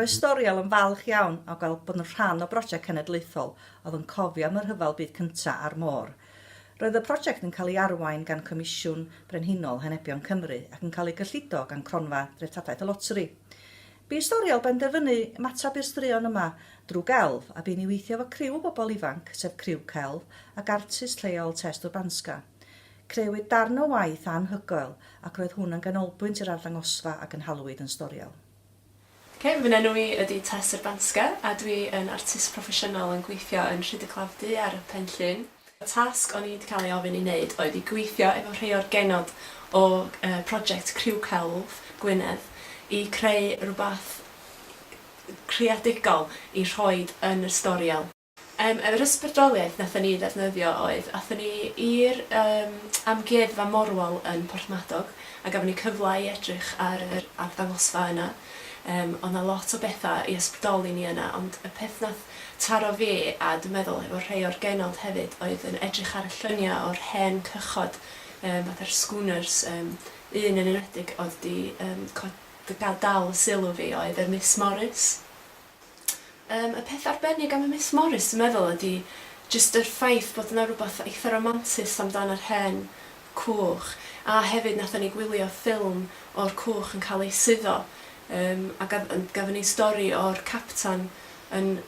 Roedd Storiel yn falch iawn o gael bod yn rhan o brosiect cenedlaethol oedd yn cofio am y rhyfel byd cyntaf ar môr. Roedd y prosiect yn cael ei arwain gan Comisiwn Brenhinol Henebion Cymru ac yn cael ei gyllido gan Cronfa Dreftadaeth y Loteri. Bu Storiel benderfynu ymatab i'r straeon yma drwy gelf a bu'n ei weithio efo criw o bobl ifanc, sef Criw Celf ac artist lleol Test Urbanska. Creuwyd darn o waith anhygoel ac roedd hwn yn ganolbwynt i'r arddangosfa ac yn halwyd yn Storiel. Fy enw i ydy Test Urbanska a dwi yn artist proffesiynol yn gweithio yn Rhyd y Clafdu ar y Pen Llyn. Y tasg o'n i wedi cael ei ofyn i wneud oedd i gweithio efo rhai o'r genod o Prosiect Criw Celf Gwynedd i creu rhywbeth creadigol i rhoi yn y Storiel. Yr ysbrydoliaeth nathon ni ddefnyddio oedd, athon ni i'r Amgueddfa'r yn Porthmadog a gafon ni cyfle i edrych ar yr arddangosfa yna. Oedd yna lot o bethau i ysbrydoli ni yna, ond y peth nath taro fi, a dwi'n meddwl efo rhai o'r genod hefyd, oedd yn edrych ar y lluniau o'r hen cychod, fatha'r schooners, un yn enwedig oedd wedi gael dal y sylw fi oedd yr Miss Morris. Y peth arbennig am y Miss Morris, dwi'n meddwl, ydy jyst yr ffaith bod yna rhywbeth eitha romantis amdan yr hen cwch, a hefyd nathon ni gwylio ffilm o'r cwch yn cael ei suddo. A gafon ni stori o'r captan yn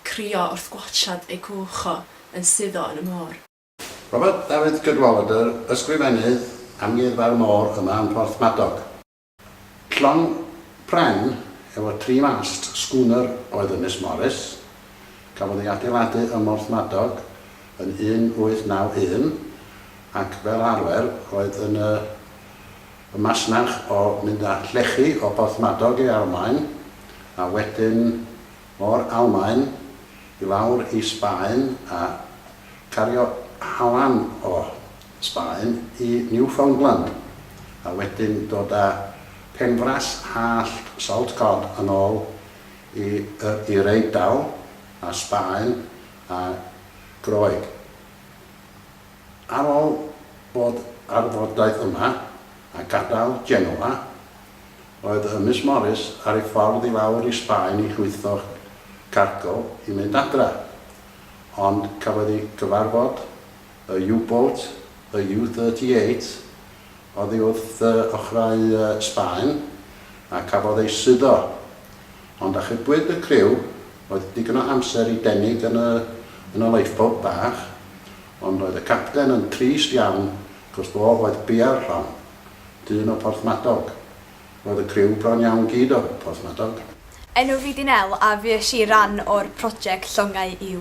crio wrth gwachad ei cwch o yn suddo yn y môr. Robert Dafydd Cadwaladr, ysgrifennydd Amgueddfa'r môr yma yn Porthmadog. Llong pren efo 3 mast schooner oedd y Miss Morris, cafodd ei adeiladu ym Porthmadog yn 1891 ac fel arfer oedd yn y masnach o mynd â llechi o Porthmadog i Almaen a wedyn o'r Almaen i lawr i Sbaen a cario halan o Sbaen i Newfoundland a wedyn dod â penfras hallt salt cod yn ôl i'r Eidal a Sbaen a Groeg. Ar ôl bod arfodaeth yma a gadael Genoa, oedd y Miss Morris ar ei ffordd i lawr i Sbaen i chwytho cargo i mynd adra. Ond cafodd ei gyfarfod y U-boat, y U-38, oedd ei wrth ochrau Sbaen a cafodd ei suddo. Ond achubwyd y criw, oedd digon o amser i denig yn y lifeboat bach, ond oedd y capten yn trist iawn, cos bo oedd bia'r rhan. Dyn o Porthmadog. Roedd y criw bron iawn gyd o Porthmadog. Enw fi di Nel a fi eisiau ran o'r prosiect Llongau-U.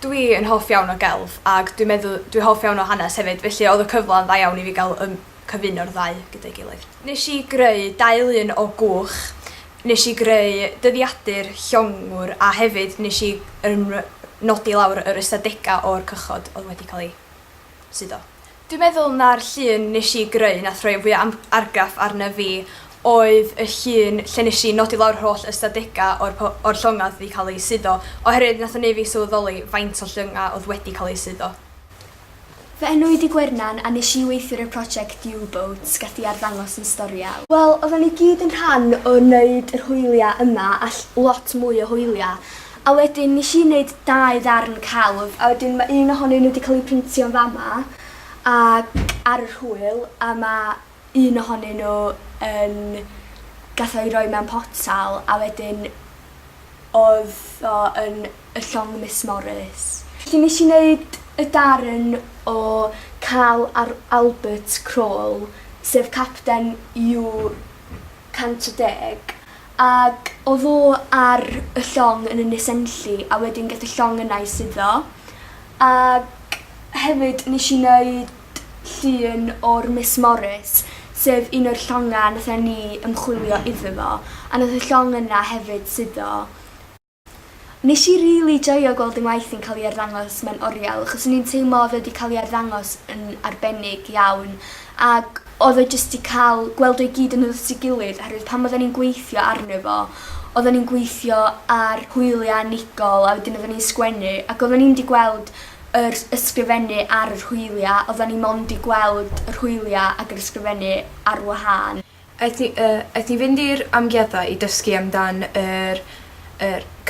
Dwi yn hoff iawn o gelf ac dwi'n hoff iawn o hanes hefyd, felly oedd y cyfle yn dda iawn i fi gael cyfuno'r ddau gyda'i gilydd. Nes i greu 2 lun o gwch, nes i greu dyddiadur llongwr a hefyd nes i nodi lawr yr ystadegau o'r cychod oedd wedi cael ei suddo. Dwi'n meddwl na'r llun nes i greu nath rhoi fwy argraff arna fi oedd y llun lle nes i nodi lawr holl ystadegau o'r llongau wedi cael ei suddo, oherwydd nath o'n ei fi sylweddoli faint o llongau oedd wedi cael ei suddo. Fy enw i di Gwernan a nes i weithio'r prosiect U-boats gath i arddangos yn Storiel. Wel, oedden ni gyd yn rhan o wneud yr hwyliau yma a lot mwy o hwyliau. A wedyn nes i wneud 2 ddarn celf a wedyn mae un ohonyn nhw wedi cael ei printio'n fama ac ar yr hwyl, a mae un ohonyn nhw yn gath o'i roi mewn potal a wedyn oedd o yn y llong Miss Morris. Felly nes i wneud y darn o Carl Albert Croll, sef capten U-110, ac oedd o ar y llong yn Ynys Enlli a wedyn gath y llong yna i suddo. Ac hefyd nes i wneud llun o'r Miss Morris, sef un o'r llongau nath ni ymchwilio iddo fo, a nath y llong yna hefyd suddo. Nes i rili joio gweld yng ngwaith yn cael ei arddangos mewn oriel, achos o'n i'n teimlo oedd wedi cael ei arddangos yn arbennig iawn, ac oedd o jyst i cael gweld o'i gyd yn wrth ei gilydd, oherwydd pan oedden ni'n gweithio arno fo, oedden ni'n gweithio ar hwyliau unigol a wedyn oedden ni'n sgwennu, ac oedden ni'n di gweld yr ysgrifennu ar yr hwyliau, oedden ni mond i gweld yr hwyliau ac yr ysgrifennu ar wahân. Aeth ni fynd i'r amgueddfa i dysgu amdan yr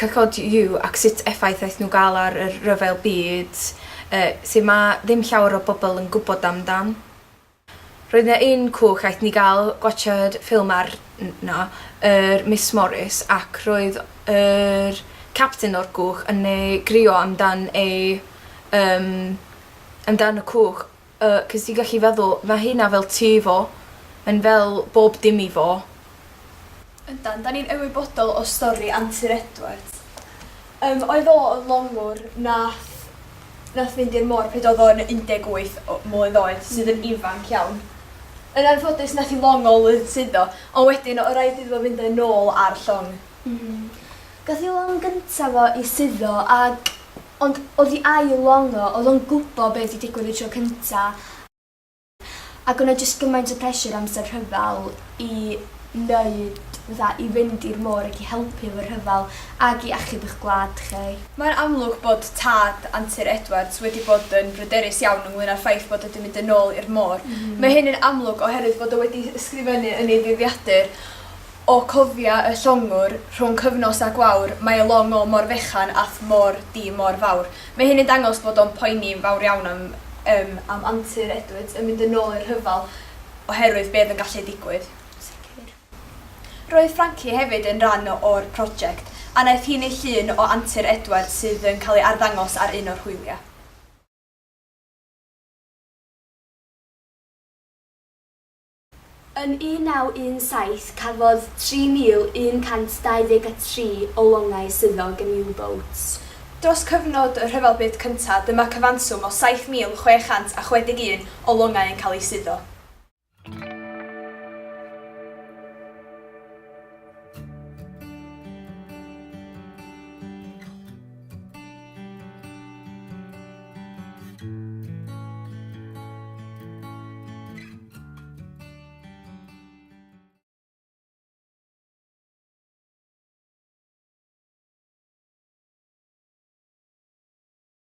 Llongau-U ac sut effaith aeth nhw gael ar y ryfel byd, sydd mae ddim llawer o bobl yn gwybod amdan. Roedd yna un cwch aeth ni gael gwachod ffilm arno, Miss Morris, ac roedd yr captain o'r cwch yn ei grio amdan y cwch, cys ti'n gallu feddwl, mae hynna fel tu fo, yn fel bob dim i fo. Yndan, da ni'n ymwybodol o stori Antur Edwards. Oedd o yn longwr nath fynd i'r môr pryd oedd o'n 18 mlynedd oed, sydd yn ifanc iawn. Yn anffodus nath i longol yn syddo, ond wedyn o rhaid iddo fynd yn ôl ar llong. Gath i long gyntaf o i syddo, ond oedd i ail longo, oedd o'n gwybod beth i digwydd y tro cyntaf. Ac o'na jyst gymaint o pressure amser rhyfel i wneud i fynd i'r môr ac i helpu efo'r rhyfel ac i achub eich gwlad chi. Mae'n amlwg bod tad Antur Edwards wedi bod yn bryderus iawn ynglŷn â'r ffaith bod wedi mynd yn ôl i'r môr. Mae hyn yn amlwg oherwydd bod o wedi ysgrifennu yn ei ddyddiadur o cofia y llongwr rhwng cyfnos a gwawr, mae y long o mor fechan ath mor di mor fawr. Mae hyn yn dangos bod o'n poeni'n fawr iawn am Antur Edwards yn mynd yn ôl i'r rhyfel oherwydd beth yn gallu digwydd. Roedd Francie hefyd yn rhan o'r prosiect, a wnaeth hi'n ei llun o Antur Edwards sydd yn cael ei arddangos ar un o'r hwyliau. Yn 1917, cafodd 3,123 o longau syddog yn U-boats. Dros cyfnod y rhyfel byd cyntaf, dyma cyfanswm o 7,661 o longau yn cael ei suddo.